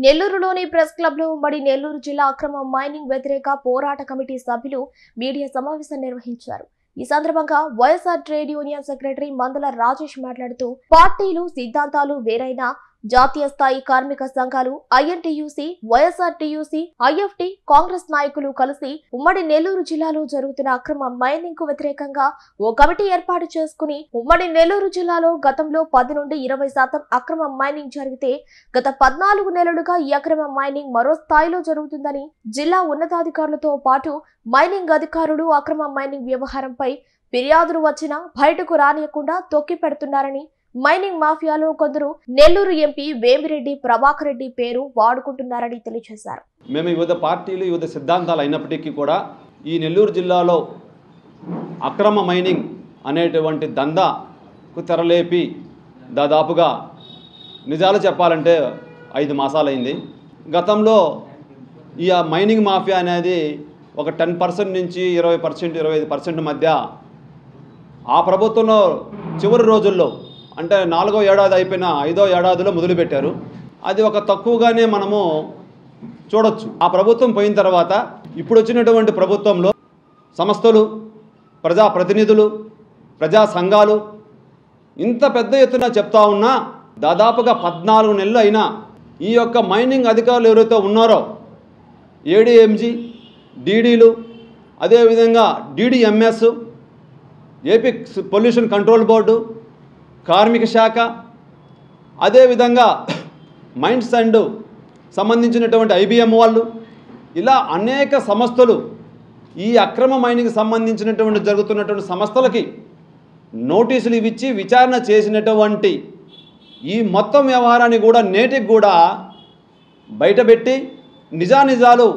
నెల్లూరులోని press club లో ఉమ్మడి నెల్లూరు జిల్లా అక్రమ మైనింగ్ వ్యతిరేక పోరాట కమిటీ సభ్యులు మీడియా సమావేశం నిర్వహించారు. ఈ సందర్భంగా వైఎస్ఆర్ ట్రేడ్ యూనియన్ సెక్రటరీ మందల రాజేష్ మాట్లాడుతూ పార్టీలు సిద్ధాంతాలు వేరైనా జాతీయ స్థాయి కార్మిక సంఘాలు ఐఎన్టీయూసీ, వైఎస్ఆర్టీయూసీ, ఐఎఫ్టీ, కాంగ్రెస్ నాయకులు కలిసి ఉమ్మడి నెల్లూరు జిల్లాలో జరుగుతున్న అక్రమ మైనింగ్ కు వ్యతిరేకంగా ఓ కమిటీ ఏర్పాటు చేసుకుని ఉమ్మడి నెల్లూరు జిల్లాలో గతంలో 10 నుండి 20% అక్రమ మైనింగ్ జరిగితే గత 14 నెలలుగా ఈ అక్రమ మైనింగ్ మరో స్థాయిలో జరుగుతుందని, జిల్లా ఉన్నతాధికారులతో పాటు మైనింగ్ అధికారులు అక్రమ మైనింగ్ వ్యవహారంపై ఫిర్యాదులు వచ్చినా బయటకు రానియకుండా తొక్కి పెడుతున్నారని, మైనింగ్ మాఫియాలో కొందరు నెల్లూరు ఎంపీ వేమిరెడ్డి ప్రభాకర్ రెడ్డి పేరు వాడుకుంటున్నారని తెలియజేశారు. మేము వివిధ పార్టీలు వివిధ సిద్ధాంతాలు అయినప్పటికీ కూడా ఈ నెల్లూరు జిల్లాలో అక్రమ మైనింగ్ అనేటువంటి దందాకు తెరలేపి దాదాపుగా నిజాలు చెప్పాలంటే 5 మాసాలైంది. గతంలో ఈ మైనింగ్ మాఫియా అనేది ఒక 10% నుంచి 20%, 25% మధ్య ఆ ప్రభుత్వంలో చివరి రోజుల్లో అంటే 4వ ఏడాది అయిపోయిన 5వ ఏడాదిలో మొదలుపెట్టారు. అది ఒక తక్కువగానే మనము చూడొచ్చు. ఆ ప్రభుత్వం పోయిన తర్వాత ఇప్పుడు వచ్చినటువంటి ప్రభుత్వంలో సంస్థలు, ప్రజాప్రతినిధులు, ప్రజా సంఘాలు ఇంత పెద్ద ఎత్తున చెప్తా ఉన్నా దాదాపుగా 14 నెలలు అయినా ఈ యొక్క మైనింగ్ అధికారులు ఎవరైతే ఉన్నారో ఏడీఎంజీ, డీడీలు, అదేవిధంగా డీడీఎంఎస్, ఏపీ పొల్యూషన్ కంట్రోల్ బోర్డు, కార్మిక శాఖ, అదేవిధంగా మైన్స్ అండ్ సంబంధించినటువంటి ఐబిఎం వాళ్ళు, ఇలా అనేక సంస్థలు ఈ అక్రమ మైనింగ్ సంబంధించినటువంటి జరుగుతున్నటువంటి సంస్థలకి నోటీసులు ఇచ్చి విచారణ చేసినటువంటి ఈ మొత్తం వ్యవహారాన్ని కూడా నేటికి కూడా బయటపెట్టి నిజానిజాలు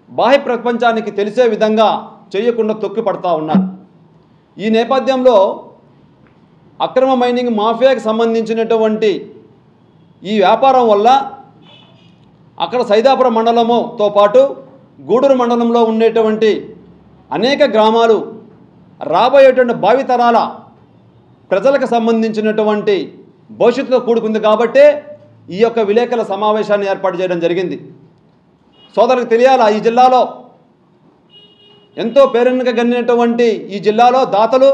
బాహ్య ప్రపంచానికి తెలిసే విధంగా చేయకుండా తొక్కి పడతా ఉన్నారు. ఈ నేపథ్యంలో అక్రమ మైనింగ్ మాఫియాకి సంబంధించినటువంటి ఈ వ్యాపారం వల్ల అక్కడ సైదాపురం మండలంతో పాటు గూడూరు మండలంలో ఉండేటువంటి అనేక గ్రామాలు రాబోయేటువంటి భావితరాల ప్రజలకు సంబంధించినటువంటి భవిష్యత్తుతో కూడుకుంది. కాబట్టే ఈ యొక్క విలేకరుల సమావేశాన్ని ఏర్పాటు చేయడం జరిగింది. సోదరులకు తెలియాలా, ఈ జిల్లాలో ఎంతో పేరెన్నికగన్నటువంటి ఈ జిల్లాలో దాతలు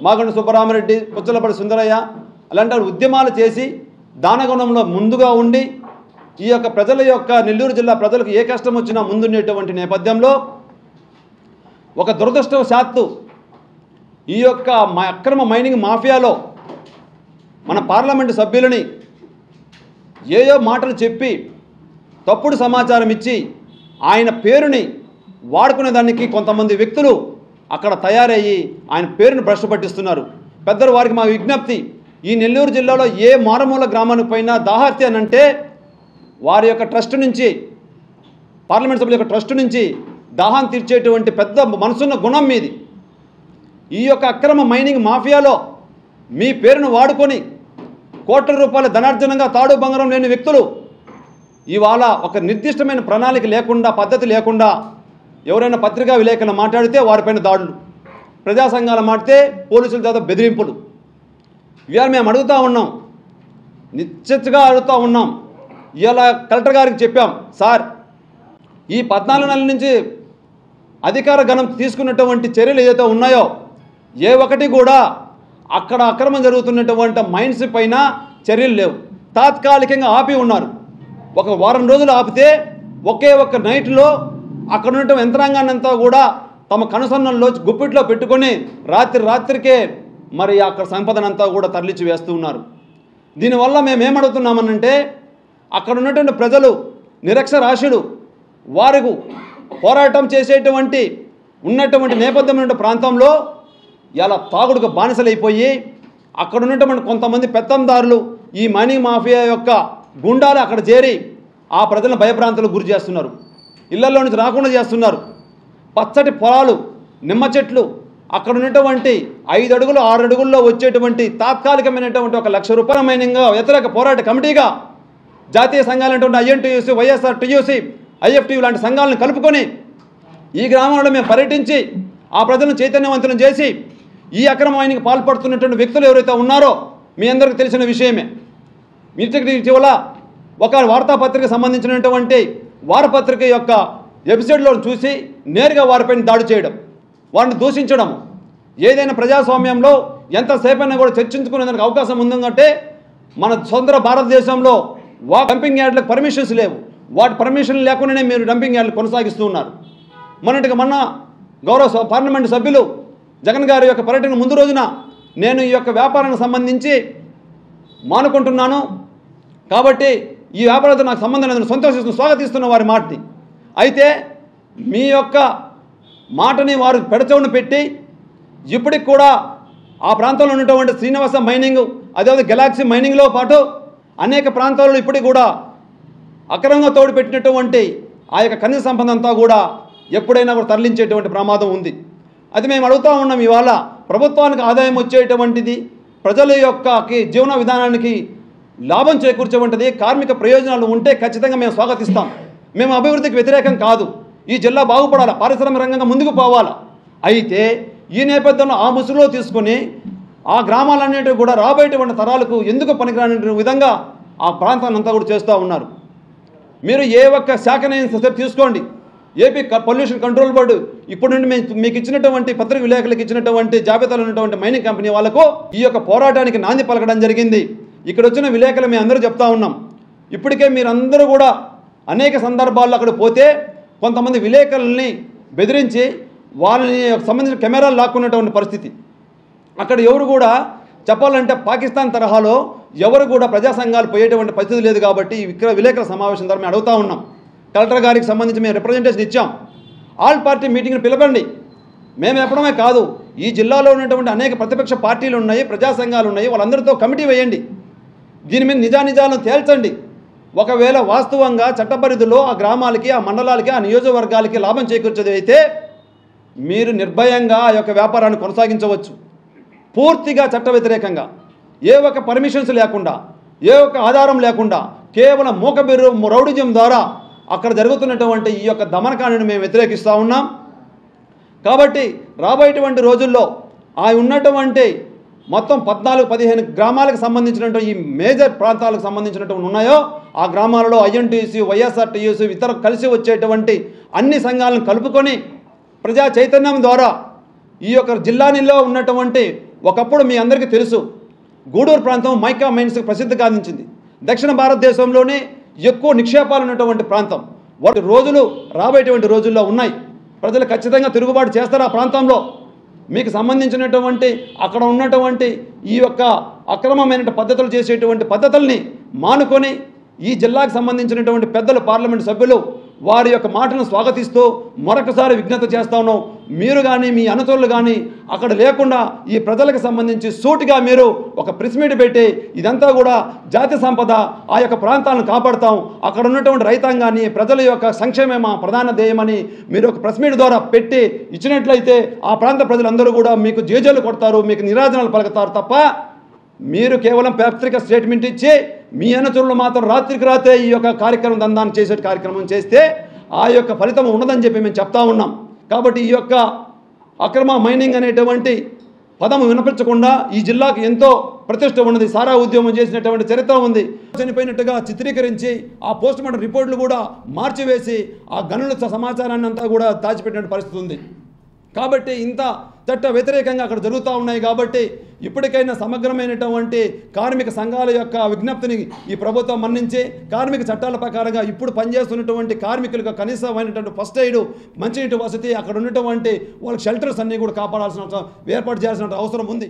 మాగంటి సుబ్బరామరెడ్డి, పుచ్చలపల్లి సుందరయ్య అలాంటి ఉద్యమాలు చేసి దానగుణంలో ముందుగా ఉండి ఈ యొక్క ప్రజల యొక్క నెల్లూరు జిల్లా ప్రజలకు ఏ కష్టం వచ్చినా ముందుండేటువంటి నేపథ్యంలో ఒక దురదృష్టవశాత్తు ఈ యొక్క అక్రమ మైనింగ్ మాఫియాలో మన పార్లమెంటు సభ్యులని ఏయో మాటలు చెప్పి తప్పుడు సమాచారం ఇచ్చి ఆయన పేరుని వాడుకునే దానికి కొంతమంది వ్యక్తులు అక్కడ తయారయ్యి ఆయన పేరును భ్రష్టు పట్టిస్తున్నారు. పెద్దలు వారికి మా విజ్ఞప్తి, ఈ నెల్లూరు జిల్లాలో ఏ మారుమూల గ్రామానికి పైన దాహార్తి అని అంటే వారి యొక్క ట్రస్ట్ నుంచి, పార్లమెంట్ సభ్యుల యొక్క ట్రస్ట్ నుంచి దాహాన్ని తీర్చేటువంటి పెద్ద మనసున్న గుణం మీది. ఈ యొక్క అక్రమ మైనింగ్ మాఫియాలో మీ పేరును వాడుకొని కోట్ల రూపాయల ధనార్జనంగా తాడు బంగారం లేని వ్యక్తులు ఇవాళ ఒక నిర్దిష్టమైన ప్రణాళిక లేకుండా, పద్ధతి లేకుండా ఎవరైనా పత్రికా విలేకరులు మాట్లాడితే వారిపైన దాడులు, ప్రజా సంఘాలు మాట్లాడితే పోలీసుల చేత బెదిరింపులు. ఇవాళ మేము అడుగుతూ ఉన్నాం, నిశ్చితగా అడుగుతూ ఉన్నాం. ఇవాళ కలెక్టర్ గారికి చెప్పాం, సార్ ఈ 14 నెలల నుంచి అధికార గణం తీసుకున్నటువంటి చర్యలు ఏదైతే ఉన్నాయో ఏ ఒక్కటి కూడా అక్కడ అక్రమం జరుగుతున్నటువంటి మైన్స్ పైన చర్యలు లేవు. తాత్కాలికంగా ఆపి ఉన్నారు. ఒక వారం రోజులు ఆపితే ఒకే ఒక్క నైట్లో అక్కడ ఉన్నటువంటి యంత్రాంగాన్ని అంతా కూడా తమ కనుసన్నల్లో గుప్పిట్లో పెట్టుకొని రాత్రికే మరి అక్కడ సంపదనంతా కూడా తరలించి వేస్తూ ఉన్నారు. దీనివల్ల మేమేమడుగుతున్నామనంటే అక్కడ ఉన్నటువంటి ప్రజలు నిరక్షరాస్యులు, వారికి పోరాటం చేసేటువంటి ఉన్నటువంటి నేపథ్యం ఉన్న ప్రాంతంలో ఇలా తాగుడుకు బానిసలైపోయి అక్కడ ఉన్నటువంటి కొంతమంది పెత్తందారులు ఈ మైనింగ్ మాఫియా యొక్క గుండాలు అక్కడ చేరి ఆ ప్రజలను భయభ్రాంతులకు గురి చేస్తున్నారు. ఇళ్లలో నుంచి రాకుండా చేస్తున్నారు. పచ్చటి పొలాలు, నిమ్మ చెట్లు, అక్కడ ఉన్నటువంటి 5 అడుగులు 6 అడుగుల్లో వచ్చేటువంటి తాత్కాలికమైనటువంటి 1 లక్ష రూపాయల మైనింగ్ వ్యతిరేక పోరాట కమిటీగా జాతీయ సంఘాలైనటువంటి ఐఎన్టీయూసీ, వైఎస్ఆర్టీయూసీ, ఐఎఫ్టీ లాంటి సంఘాలను కలుపుకొని ఈ గ్రామంలో మేము పర్యటించి ఆ ప్రజలను చైతన్యవంతులను చేసి ఈ అక్రమ మైనింగ్ పాల్పడుతున్నటువంటి వ్యక్తులు ఎవరైతే ఉన్నారో మీ అందరికీ తెలిసిన విషయమే. ఇటీవల ఒక వార్తాపత్రిక సంబంధించినటువంటి వారపత్రిక యొక్క ఎపిసోడ్లో చూసి నేరుగా వారిపైన దాడి చేయడం, వారిని దూషించడం, ఏదైనా ప్రజాస్వామ్యంలో ఎంతసేపైనా కూడా చర్చించుకునేందుకు అవకాశం ఉందంటే మన స్వతంత్ర భారతదేశంలో డంపింగ్ యార్డులకు పర్మిషన్స్ లేవు. వాటి పర్మిషన్ లేకుండానే మీరు డంపింగ్ యార్డులు కొనసాగిస్తూ ఉన్నారు. మొన్న గౌరవ పార్లమెంటు సభ్యులు జగన్ గారి యొక్క పర్యటన ముందు రోజున నేను ఈ యొక్క వ్యాపారానికి సంబంధించి మానుకుంటున్నాను కాబట్టి ఈ వ్యాపారంతో నాకు సంబంధం లేదని స్వాగతిస్తున్న వారి మాటని. అయితే మీ యొక్క మాటని వారు పెడచెవును పెట్టి ఇప్పటికి కూడా ఆ ప్రాంతంలో ఉన్నటువంటి శ్రీనివాస మైనింగ్, అదేవిధంగా గెలాక్సీ మైనింగ్లో పాటు అనేక ప్రాంతాల్లో ఇప్పటికి కూడా అక్రమంగా తోడుపెట్టినటువంటి ఆ యొక్క ఖనిజ సంపద అంతా కూడా ఎప్పుడైనా కూడా తరలించేటువంటి ప్రమాదం ఉంది. అది మేము అడుగుతూ ఉన్నాం. ఇవాళ ప్రభుత్వానికి ఆదాయం వచ్చేటువంటిది, ప్రజల యొక్క జీవన విధానానికి లాభం చేకూర్చేటువంటిది, కార్మిక ప్రయోజనాలు ఉంటే ఖచ్చితంగా మేము స్వాగతిస్తాం. మేము అభివృద్ధికి వ్యతిరేకం కాదు. ఈ జిల్లా బాగుపడాలి, పారిశ్రామిక రంగంగా ముందుకు పోవాలి. అయితే ఈ నేపథ్యంలో ఆ ముసుగులో తీసుకుని ఆ గ్రామాలన్నిటి కూడా రాబోయేటువంటి తరాలకు ఎందుకు పనికిరాని విధంగా ఆ ప్రాంతాన్ని అంతా కూడా చేస్తూ ఉన్నారు. మీరు ఏ ఒక్క శాఖనైనా సరే తీసుకోండి, ఏపీ పొల్యూషన్ కంట్రోల్ బోర్డు ఇప్పుడు నుండి మీకు ఇచ్చినటువంటి పత్రిక విలేకరులకు ఇచ్చినటువంటి జాబితాలో ఉన్నటువంటి మైనింగ్ కంపెనీ వాళ్ళకు ఈ యొక్క పోరాటానికి నాంది పలకడం జరిగింది. ఇక్కడ వచ్చిన విలేకరులు మేము అందరూ చెప్తా ఉన్నాం. ఇప్పటికే మీరందరూ కూడా అనేక సందర్భాల్లో అక్కడ పోతే కొంతమంది విలేకరుల్ని బెదిరించి వాళ్ళని సంబంధించిన కెమెరాలు లాక్కున్నటువంటి పరిస్థితి. అక్కడ ఎవరు కూడా చెప్పాలంటే పాకిస్తాన్ తరహాలో ఎవరు కూడా ప్రజా సంఘాలు పోయేటువంటి పరిస్థితి లేదు. కాబట్టి ఇక్కడ విలేకరుల సమావేశం ద్వారా మేము అడుగుతూ ఉన్నాం. కలెక్టర్ గారికి సంబంధించి మేము రిప్రజెంటేషన్ ఇచ్చాం. ఆల్ పార్టీ మీటింగ్ని పిలవండి. మేము చెప్పడమే కాదు, ఈ జిల్లాలో ఉన్నటువంటి అనేక ప్రతిపక్ష పార్టీలు ఉన్నాయి, ప్రజా సంఘాలు ఉన్నాయి, వాళ్ళందరితో కమిటీ వేయండి. దీని మీద నిజానిజాలను తేల్చండి. ఒకవేళ వాస్తవంగా చట్టపరిధిలో ఆ గ్రామాలకి, ఆ మండలాలకి, ఆ నియోజకవర్గాలకి లాభం చేకూర్చేది అయితే మీరు నిర్భయంగా ఆ యొక్క వ్యాపారాన్ని కొనసాగించవచ్చు. పూర్తిగా చట్ట వ్యతిరేకంగా, ఏ ఒక్క పర్మిషన్స్ లేకుండా, ఏ ఒక్క ఆధారం లేకుండా కేవలం మూకబిర్రు రౌడిజం ద్వారా అక్కడ జరుగుతున్నటువంటి ఈ యొక్క దమనకాండను మేము వ్యతిరేకిస్తూ ఉన్నాం. కాబట్టి రాబోయేటువంటి రోజుల్లో ఆ ఉన్నటువంటి మొత్తం 14-15 గ్రామాలకు సంబంధించినటువంటి ఈ మేజర్ ప్రాంతాలకు సంబంధించినటువంటి ఉన్నాయో ఆ గ్రామాలలో ఐఎన్టీసీ, వైఎస్ఆర్టీయూసీ ఇతర కలిసి వచ్చేటువంటి అన్ని సంఘాలను కలుపుకొని ప్రజా చైతన్యం ద్వారా ఈ యొక్క జిల్లాలో ఉన్నటువంటి, ఒకప్పుడు మీ అందరికీ తెలుసు, గూడూరు ప్రాంతం మైకా మైన్స్కి ప్రసిద్ధి గాంచింది. దక్షిణ భారతదేశంలోనే ఎక్కువ నిక్షేపాలు ఉన్నటువంటి ప్రాంతం. వాటి రోజులు రాబోయేటువంటి రోజుల్లో ఉన్నాయి. ప్రజలు ఖచ్చితంగా తిరుగుబాటు చేస్తారు ఆ ప్రాంతంలో. మీకు సంబంధించినటువంటి అక్కడ ఉన్నటువంటి ఈ యొక్క అక్రమమైన పద్ధతులు చేసేటువంటి పద్ధతుల్ని మానుకొని ఈ జిల్లాకు సంబంధించినటువంటి పెద్దలు, పార్లమెంటు సభ్యులు వారి యొక్క మాటను స్వాగతిస్తూ మరొకసారి విజ్ఞప్తి చేస్తా ఉన్నాం. మీరు కానీ మీ అనుచరులు కానీ అక్కడ లేకుండా ఈ ప్రజలకు సంబంధించి సూటిగా మీరు ఒక ప్రెస్ మీట్ పెట్టి ఇదంతా కూడా జాతి సంపద, ఆ యొక్క ప్రాంతాలను కాపాడుతాం, అక్కడ ఉన్నటువంటి రైతాంగాన్ని, ప్రజల యొక్క సంక్షేమం మా ప్రధాన ధ్యేయమని మీరు ఒక ప్రెస్ మీట్ ద్వారా పెట్టి ఇచ్చినట్లయితే ఆ ప్రాంత ప్రజలందరూ కూడా మీకు జేజేలు కొడతారు, మీకు నిరాజనాలు పలుకుతారు. తప్ప మీరు కేవలం పత్రిక స్టేట్మెంట్ ఇచ్చి మీ అనుచరులు మాత్రం రాత్రికి రాత్రే ఈ యొక్క కార్యక్రమం దందాన్ని చేసే కార్యక్రమం చేస్తే ఆ యొక్క ఫలితం ఉండదని చెప్పి మేము చెప్తా ఉన్నాం. కాబట్టి ఈ యొక్క అక్రమ మైనింగ్ అనేటువంటి పదం వినిపించకుండా ఈ జిల్లాకు ఎంతో ప్రతిష్ట ఉన్నది. సారా ఉద్యమం చేసినటువంటి చరిత్ర ఉంది. చనిపోయినట్టుగా చిత్రీకరించి ఆ పోస్ట్ మార్టం రిపోర్టులు కూడా మార్చివేసి ఆ గనుల సమాచారాన్ని అంతా కూడా దాచిపెట్టిన పరిస్థితి ఉంది. కాబట్టి ఇంత చట్ట వ్యతిరేకంగా అక్కడ జరుగుతూ ఉన్నాయి. కాబట్టి ఇప్పటికైనా సమగ్రమైనటువంటి కార్మిక సంఘాల యొక్క విజ్ఞప్తిని ఈ ప్రభుత్వం మన్నించి కార్మిక చట్టాల ప్రకారంగా ఇప్పుడు పనిచేస్తున్నటువంటి కార్మికులకు కనీసమైనటువంటి ఫస్ట్ ఎయిడ్, మంచినీటి వసతి, అక్కడ ఉన్నటువంటి వాళ్ళకి షెల్టర్స్ అన్నీ కూడా కాపాడాల్సిన ఏర్పాటు చేయాల్సిన అవసరం ఉంది.